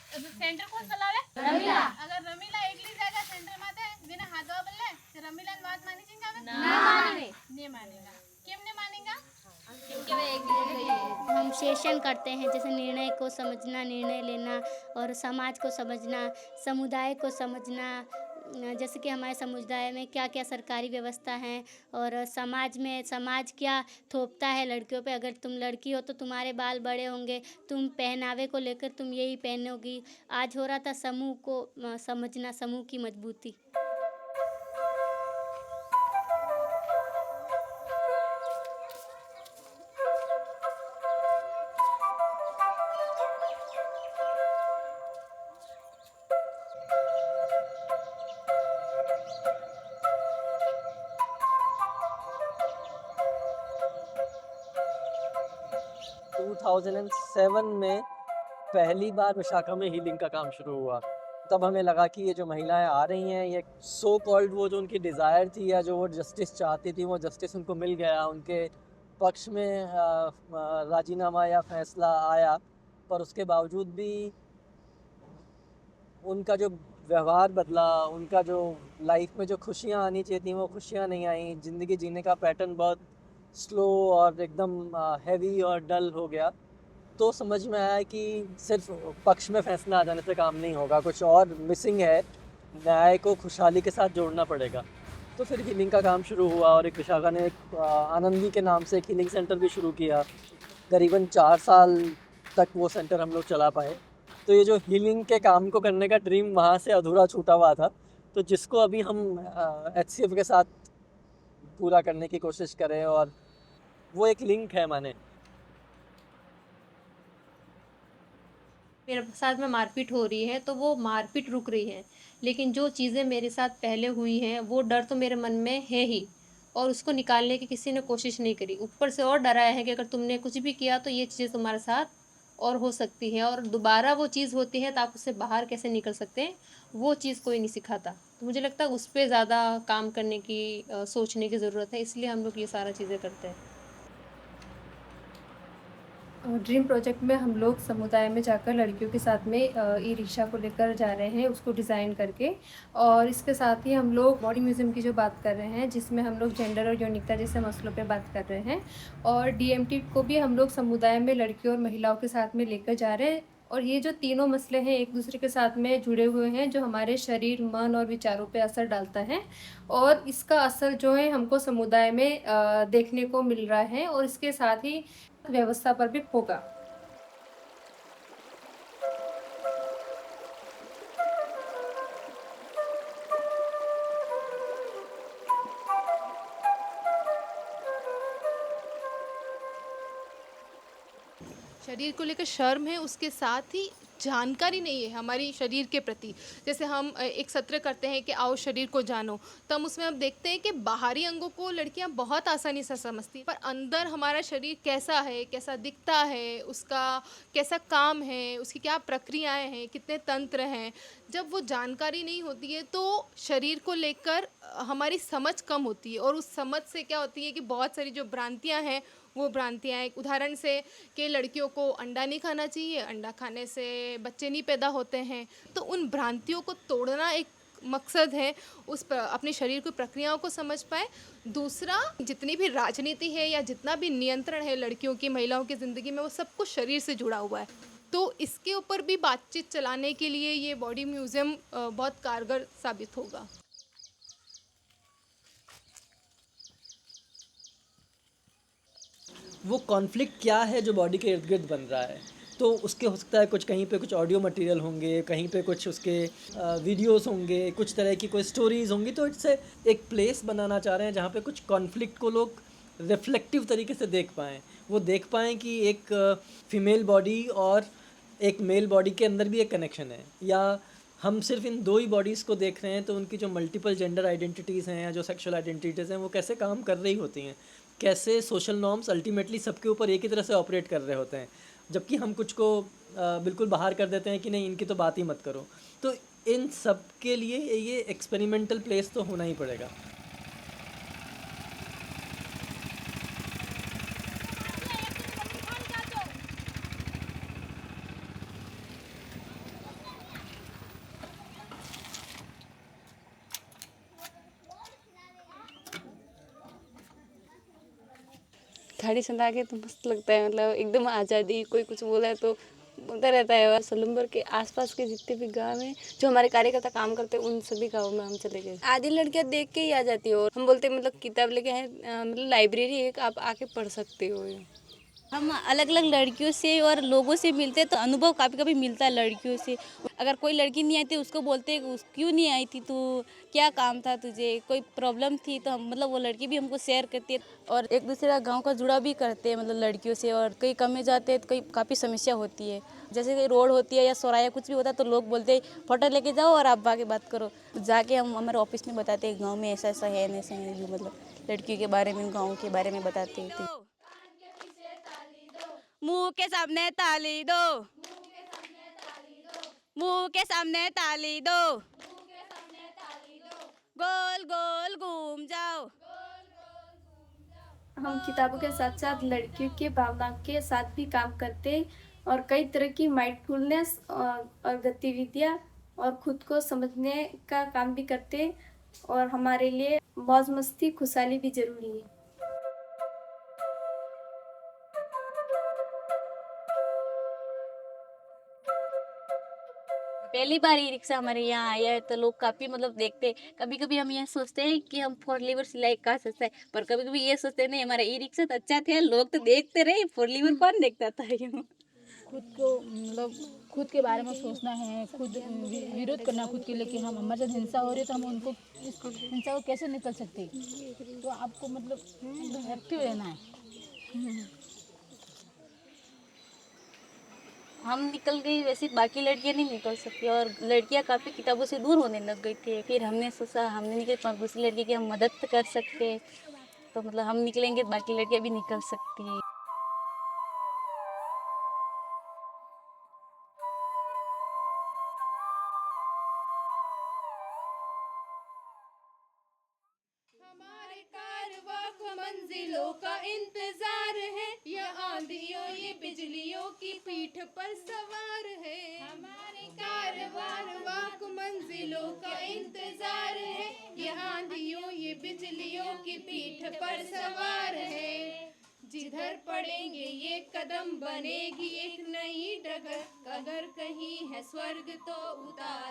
Centre कौन चलावे? रमीला। अगर रमीला एकली जाएगा सेंटर माथे बिना हाथ धोआ बोले तो रमीला ने बात मानी जिंगा में? ना माने। नहीं मानेगा। क्यों नहीं मानेगा? क्योंकि वे एकली गई है। हम सेशन करते हैं, जैसे निर्णय को समझना, निर्णय लेना और समाज को समझना, समुदाय को समझना। जैसे कि हमारे समुदाय में क्या क्या सरकारी व्यवस्था है और समाज में समाज क्या थोपता है लड़कियों पे। अगर तुम लड़की हो तो तुम्हारे बाल बड़े होंगे, तुम पहनावे को लेकर तुम यही पहनोगी। आज हो रहा था समूह को समझना, समूह की मजबूती। 2007 में पहली बार विशाखा में हीलिंग का काम शुरू हुआ। तब हमें लगा कि ये जो महिलाएं आ रही हैं, ये सो कॉल्ड वो जो उनकी डिज़ायर थी या जो वो जस्टिस चाहती थी, वो जस्टिस उनको मिल गया। उनके पक्ष में राजीनामा या फैसला आया, पर उसके बावजूद भी उनका जो व्यवहार बदला, उनका जो लाइफ में जो खुशियाँ आनी चाहिए थी वो खुशियाँ नहीं आई। ज़िंदगी जीने का पैटर्न बहुत स्लो और एकदम हैवी और डल हो गया। तो समझ में आया कि सिर्फ पक्ष में फैसला आ जाने से काम नहीं होगा, कुछ और मिसिंग है। न्याय को खुशहाली के साथ जोड़ना पड़ेगा। तो फिर हीलिंग का काम शुरू हुआ और एक विशाखा ने एक आनंदी के नाम से एक हीलिंग सेंटर भी शुरू किया। करीबन 4 साल तक वो सेंटर हम लोग चला पाए। तो ये जो हीलिंग के काम को करने का ड्रीम वहाँ से अधूरा छूटा हुआ था, तो जिसको अभी हम HCF के साथ पूरा करने की कोशिश करें, और वो एक लिंक है माने। मेरे साथ में मारपीट हो रही है तो वो मारपीट रुक रही है, लेकिन जो चीज़ें मेरे साथ पहले हुई हैं वो डर तो मेरे मन में है ही, और उसको निकालने की किसी ने कोशिश नहीं करी। ऊपर से और डराया है कि अगर तुमने कुछ भी किया तो ये चीज़ें तुम्हारे साथ और हो सकती है, और दोबारा वो चीज़ होती है तो आप उससे बाहर कैसे निकल सकते हैं, वो चीज़ कोई नहीं सिखाता। तो मुझे लगता है उस पर ज़्यादा काम करने की सोचने की ज़रूरत है, इसलिए हम लोग ये सारा चीज़ें करते हैं। ड्रीम प्रोजेक्ट में हम लोग समुदाय में जाकर लड़कियों के साथ में ई रिक्शा को लेकर जा रहे हैं, उसको डिज़ाइन करके। और इसके साथ ही हम लोग बॉडी म्यूज़ियम की जो बात कर रहे हैं, जिसमें हम लोग जेंडर और यौनिकता जैसे मसलों पे बात कर रहे हैं। और DMT को भी हम लोग समुदाय में लड़कियों और महिलाओं के साथ में लेकर जा रहे हैं। और ये जो तीनों मसले हैं एक दूसरे के साथ में जुड़े हुए हैं, जो हमारे शरीर, मन और विचारों पे असर डालता है। और इसका असर जो है हमको समुदाय में देखने को मिल रहा है, और इसके साथ ही व्यवस्था पर भी होगा। शरीर को लेकर शर्म है, उसके साथ ही जानकारी नहीं है हमारी शरीर के प्रति। जैसे हम एक सत्र करते हैं कि आओ शरीर को जानो, तब उसमें हम देखते हैं कि बाहरी अंगों को लड़कियां बहुत आसानी से समझती हैं, पर अंदर हमारा शरीर कैसा है, कैसा दिखता है, उसका कैसा काम है, उसकी क्या प्रक्रियाएं हैं, कितने तंत्र हैं, जब वो जानकारी नहीं होती है तो शरीर को लेकर हमारी समझ कम होती है। और उस समझ से क्या होती है कि बहुत सारी जो भ्रांतियाँ हैं वो भ्रांतियाँ, एक उदाहरण से कि लड़कियों को अंडा नहीं खाना चाहिए, अंडा खाने से बच्चे नहीं पैदा होते हैं। तो उन भ्रांतियों को तोड़ना एक मकसद है, अपने शरीर की प्रक्रियाओं को समझ पाए। दूसरा, जितनी भी राजनीति है या जितना भी नियंत्रण है लड़कियों की, महिलाओं की ज़िंदगी में, वो सब कुछ शरीर से जुड़ा हुआ है। तो इसके ऊपर भी बातचीत चलाने के लिए ये बॉडी म्यूज़ियम बहुत कारगर साबित होगा। वो कॉन्फ्लिक्ट क्या है जो बॉडी के इर्द गिर्द बन रहा है, तो उसके हो सकता है कुछ, कहीं पे कुछ ऑडियो मटेरियल होंगे, कहीं पे कुछ उसके वीडियोस होंगे, कुछ तरह की कोई स्टोरीज होंगी। तो इससे एक प्लेस बनाना चाह रहे हैं जहाँ पे कुछ कॉन्फ्लिक्ट को लोग रिफ्लेक्टिव तरीके से देख पाएँ। वो देख पाएँ कि एक फीमेल बॉडी और एक मेल बॉडी के अंदर भी एक कनेक्शन है, या हम सिर्फ इन दो ही बॉडीज़ को देख रहे हैं, तो उनकी जो मल्टीपल जेंडर आइडेंटिटीज़ हैं या जो सेक्सुअल आइडेंटिटीज़ हैं वो कैसे काम कर रही होती हैं, कैसे सोशल नॉर्म्स अल्टीमेटली सबके ऊपर एक ही तरह से ऑपरेट कर रहे होते हैं, जबकि हम कुछ को बिल्कुल बाहर कर देते हैं कि नहीं, इनकी तो बात ही मत करो। तो इन सब के लिए ये एक्सपेरिमेंटल प्लेस तो होना ही पड़ेगा। गाड़ी चला के तो मस्त लगता है, मतलब एकदम आज़ादी, कोई कुछ बोला है तो बोलता रहता है। सलूमपुर के आसपास के जितने भी गांव हैं जो हमारे कार्यकर्ता काम करते हैं, उन सभी गांवों में हम चले गए। आधी लड़कियां देख के ही आ जाती हो, और हम बोलते हैं मतलब किताब लेके हैं, मतलब लाइब्रेरी एक, आप आके पढ़ सकते हो। हम अलग अलग लड़कियों से और लोगों से मिलते तो अनुभव कभी कभी मिलता है लड़कियों से। अगर कोई लड़की नहीं आई थी उसको बोलते क्यों नहीं आई थी तू, क्या काम था तुझे, कोई प्रॉब्लम थी, तो हम मतलब वो लड़की भी हमको शेयर करती है और एक दूसरे का गांव का जुड़ा भी करते हैं मतलब लड़कियों से। और कई कम में जाते हैं तो कई काफ़ी समस्या होती है, जैसे कोई रोड होती है या चौराया कुछ भी होता है तो लोग बोलते हैं फोटो लेके जाओ और आप आके बात करो। जाके हम हमारे ऑफिस में बताते हैं गाँव में ऐसा ऐसा है, ऐसा है, जो मतलब लड़कियों के बारे में, गाँव के बारे में बताते हैं। मुंह के सामने ताली दो, मुंह के सामने ताली दो, गोल गोल घूम जाओ। हम किताबों के साथ साथ लड़कियों के भावना के साथ भी काम करते हैं और कई तरह की माइंडफुलनेस और गतिविधियाँ और खुद को समझने का काम भी करते हैं, और हमारे लिए मौज मस्ती खुशहाली भी ज़रूरी है। पहली बार ई रिक्शा हमारे यहाँ आया है तो लोग काफ़ी मतलब देखते, कभी कभी हम ये सोचते हैं कि हम 4 लीवर सिलाई कहाँ सस्ता है, पर कभी कभी ये सोचते हैं नहीं हमारा ई रिक्शा तो अच्छा थे, लोग तो देखते रहे, 4 लीवर कौन देखता था। यूँ खुद को मतलब खुद के बारे में सोचना है, खुद विरोध करना खुद के लिए कि हम हमारे साथ हिंसा हो रही है तो हम उनको इस हिंसा को कैसे निकल सकते, तो आपको मतलब एकदम एक्टिव रहना है। हम निकल गई, वैसे बाकी लड़कियां नहीं निकल सकती और लड़कियां काफ़ी किताबों से दूर होने लग गई थी। फिर हमने सोचा हमने निकल पर दूसरी लड़की की हम मदद कर सकते, तो मतलब हम निकलेंगे तो बाकी लड़कियां भी निकल सकती है। हमारे कारवां को मंजिलों का इंतजार है, ये आंधियों ये बिजलियों की पीठ पर सवार है। हमारे कारवां को मंजिलों का इंतजार है, ये आंधियों ये बिजलियों की पीठ पर सवार है। जिधर पड़ेंगे ये कदम बनेगी एक नई डगर, अगर कहीं है स्वर्ग तो उतार